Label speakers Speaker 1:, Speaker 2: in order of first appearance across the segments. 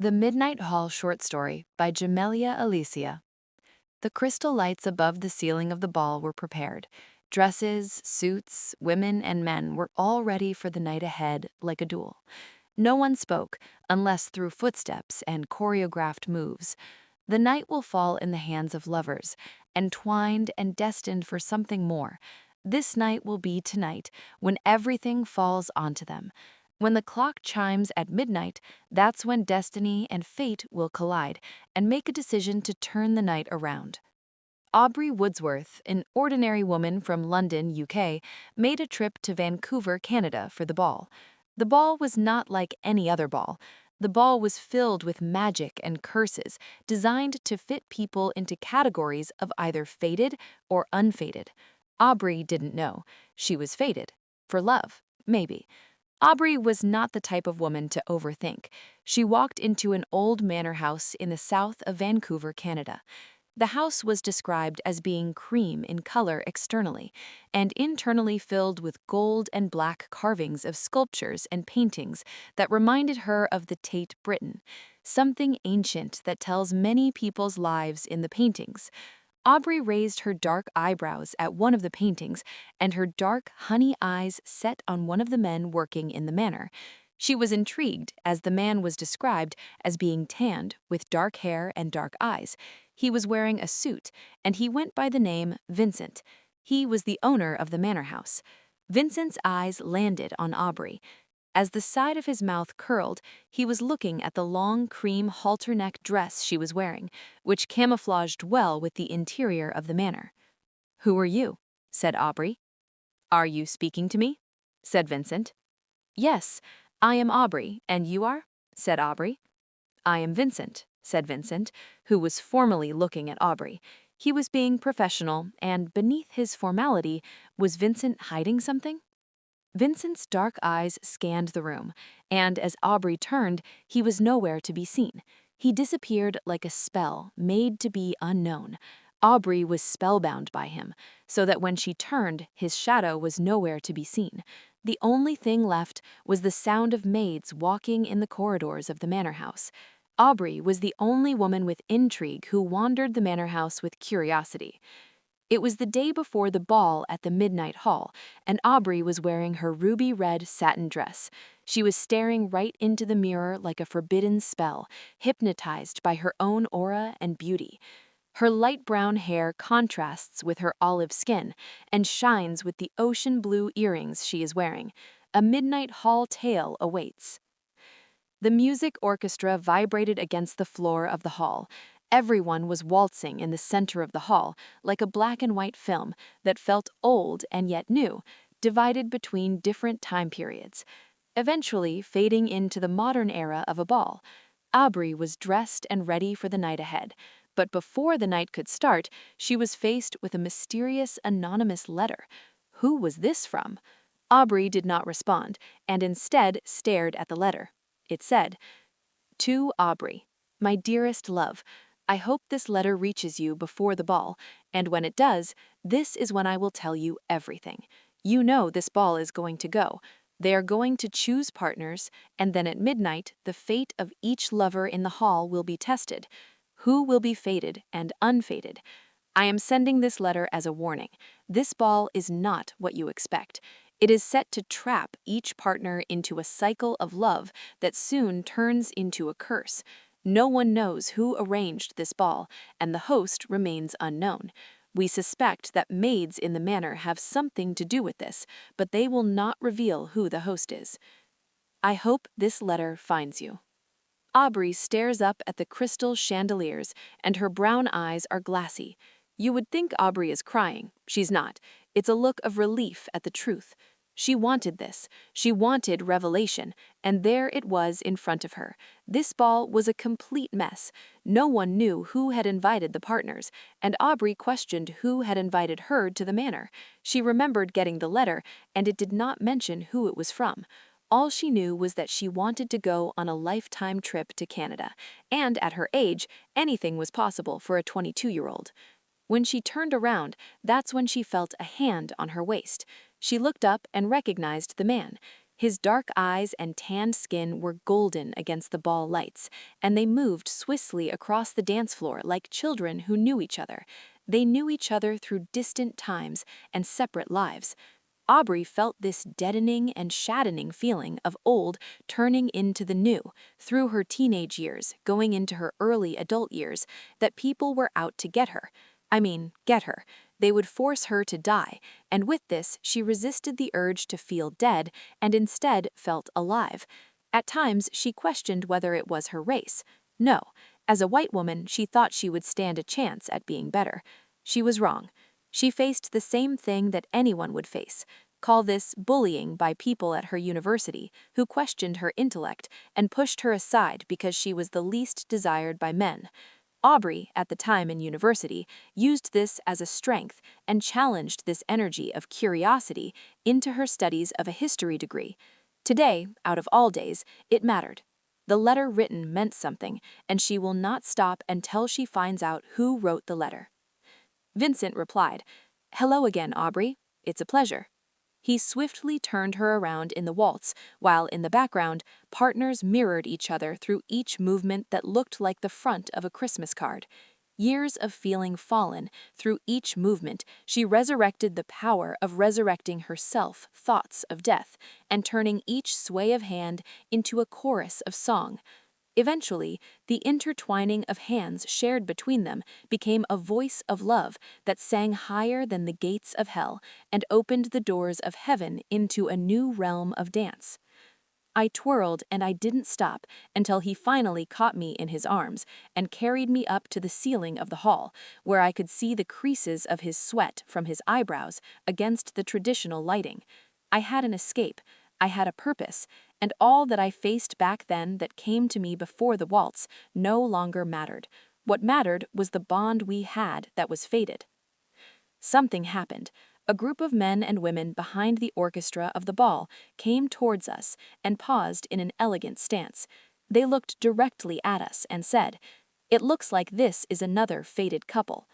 Speaker 1: The Midnight Hall short story by JameliaAlicia. The crystal lights above the ceiling of the ball were prepared. Dresses, suits, women, and men were all ready for the night ahead like a duel. No one spoke, unless through footsteps and choreographed moves. The night will fall in the hands of lovers, entwined and destined for something more. This night will be tonight, when everything falls onto them. When the clock chimes at midnight, that's when destiny and fate will collide and make a decision to turn the night around. Aubrey Woodsworth, an ordinary woman from London, UK, made a trip to Vancouver, Canada for the ball. The ball was not like any other ball. The ball was filled with magic and curses, designed to fit people into categories of either fated or unfated. Aubrey didn't know. She was fated. For love, maybe. Aubrey was not the type of woman to overthink. She walked into an old manor house in the south of Vancouver, Canada. The house was described as being cream in color externally, and internally filled with gold and black carvings of sculptures and paintings that reminded her of the Tate Britain, something ancient that tells many people's lives in the paintings. Aubrey raised her dark eyebrows at one of the paintings, and her dark, honey eyes set on one of the men working in the manor. She was intrigued, as the man was described as being tanned, with dark hair and dark eyes. He was wearing a suit, and he went by the name Vincent. He was the owner of the manor house. Vincent's eyes landed on Aubrey. As the side of his mouth curled, he was looking at the long cream halter-neck dress she was wearing, which camouflaged well with the interior of the manor. "Who are you?" said Aubrey. "Are you speaking to me?" said Vincent. "Yes, I am Aubrey, and you are?" said Aubrey. "I am Vincent," said Vincent, who was formally looking at Aubrey. He was being professional, and beneath his formality, was Vincent hiding something? Vincent's dark eyes scanned the room, and as Aubrey turned, he was nowhere to be seen. He disappeared like a spell made to be unknown. Aubrey was spellbound by him, so that when she turned, his shadow was nowhere to be seen. The only thing left was the sound of maids walking in the corridors of the manor house. Aubrey was the only woman with intrigue who wandered the manor house with curiosity. It was the day before the ball at the Midnight Hall, and Aubrey was wearing her ruby-red satin dress. She was staring right into the mirror like a forbidden spell, hypnotized by her own aura and beauty. Her light brown hair contrasts with her olive skin and shines with the ocean blue earrings she is wearing. A Midnight Hall tale awaits. The music orchestra vibrated against the floor of the hall. Everyone was waltzing in the center of the hall, like a black and white film that felt old and yet new, divided between different time periods, eventually fading into the modern era of a ball. Aubrey was dressed and ready for the night ahead, but before the night could start, she was faced with a mysterious anonymous letter. Who was this from? Aubrey did not respond, and instead stared at the letter. It said, "To Aubrey, my dearest love, I hope this letter reaches you before the ball, and when it does, this is when I will tell you everything. You know this ball is going to go. They are going to choose partners, and then at midnight, the fate of each lover in the hall will be tested. Who will be fated and unfated? I am sending this letter as a warning. This ball is not what you expect. It is set to trap each partner into a cycle of love that soon turns into a curse. No one knows who arranged this ball, and the host remains unknown. We suspect that maids in the manor have something to do with this, but they will not reveal who the host is. I hope this letter finds you." Aubrey stares up at the crystal chandeliers, and her brown eyes are glassy. You would think Aubrey is crying. She's not. It's a look of relief at the truth. She wanted this. She wanted revelation, and there it was in front of her. This ball was a complete mess. No one knew who had invited the partners, and Aubrey questioned who had invited her to the manor. She remembered getting the letter, and it did not mention who it was from. All she knew was that she wanted to go on a lifetime trip to Canada, and at her age, anything was possible for a 22-year-old. When she turned around, that's when she felt a hand on her waist. She looked up and recognized the man. His dark eyes and tanned skin were golden against the ball lights, and they moved swiftly across the dance floor like children who knew each other. They knew each other through distant times and separate lives. Aubrey felt this deadening and saddening feeling of old turning into the new, through her teenage years, going into her early adult years, that people were out to get her. Get her. They would force her to die, and with this, she resisted the urge to feel dead and instead felt alive. At times, she questioned whether it was her race. No. As a white woman, she thought she would stand a chance at being better. She was wrong. She faced the same thing that anyone would face. Call this bullying by people at her university who questioned her intellect and pushed her aside because she was the least desired by men. Aubrey, at the time in university, used this as a strength and challenged this energy of curiosity into her studies of a history degree. Today, out of all days, it mattered. The letter written meant something, and she will not stop until she finds out who wrote the letter. Vincent replied, "Hello again, Aubrey. It's a pleasure." He swiftly turned her around in the waltz, while in the background, partners mirrored each other through each movement that looked like the front of a Christmas card. Years of feeling fallen, through each movement, she resurrected the power of resurrecting herself, thoughts of death, and turning each sway of hand into a chorus of song. Eventually, the intertwining of hands shared between them became a voice of love that sang higher than the gates of hell and opened the doors of heaven into a new realm of dance. I twirled and I didn't stop until he finally caught me in his arms and carried me up to the ceiling of the hall, where I could see the creases of his sweat from his eyebrows against the traditional lighting. I had an escape. I had a purpose, and all that I faced back then that came to me before the waltz no longer mattered. What mattered was the bond we had that was fated. Something happened. A group of men and women behind the orchestra of the ball came towards us and paused in an elegant stance. They looked directly at us and said, "It looks like this is another fated couple."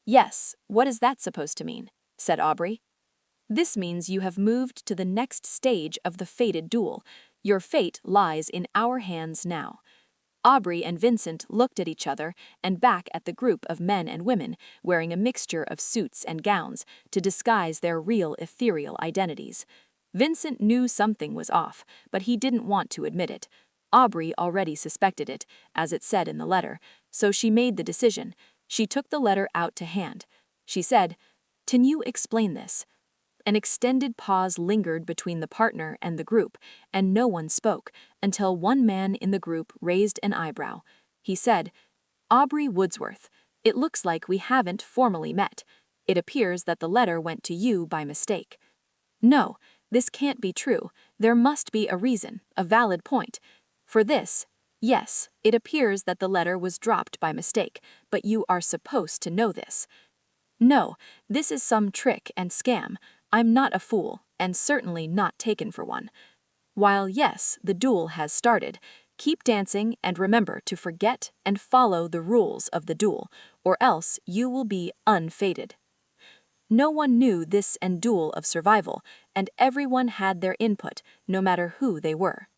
Speaker 1: "Yes, what is that supposed to mean?" said Aubrey. "This means you have moved to the next stage of the fated duel. Your fate lies in our hands now." Aubrey and Vincent looked at each other and back at the group of men and women wearing a mixture of suits and gowns to disguise their real ethereal identities. Vincent knew something was off, but he didn't want to admit it. Aubrey already suspected it, as it said in the letter, so she made the decision. She took the letter out to hand. She said, "Can you explain this?" An extended pause lingered between the partner and the group, and no one spoke, until one man in the group raised an eyebrow. He said, "Aubrey Woodsworth, it looks like we haven't formally met. It appears that the letter went to you by mistake." "No, this can't be true. There must be a reason, a valid point. For this, yes, it appears that the letter was dropped by mistake, but you are supposed to know this." "No, this is some trick and scam. I'm not a fool, and certainly not taken for one. While yes, the duel has started, keep dancing and remember to forget and follow the rules of the duel, or else you will be unfated." No one knew this and duel of survival, and everyone had their input, no matter who they were.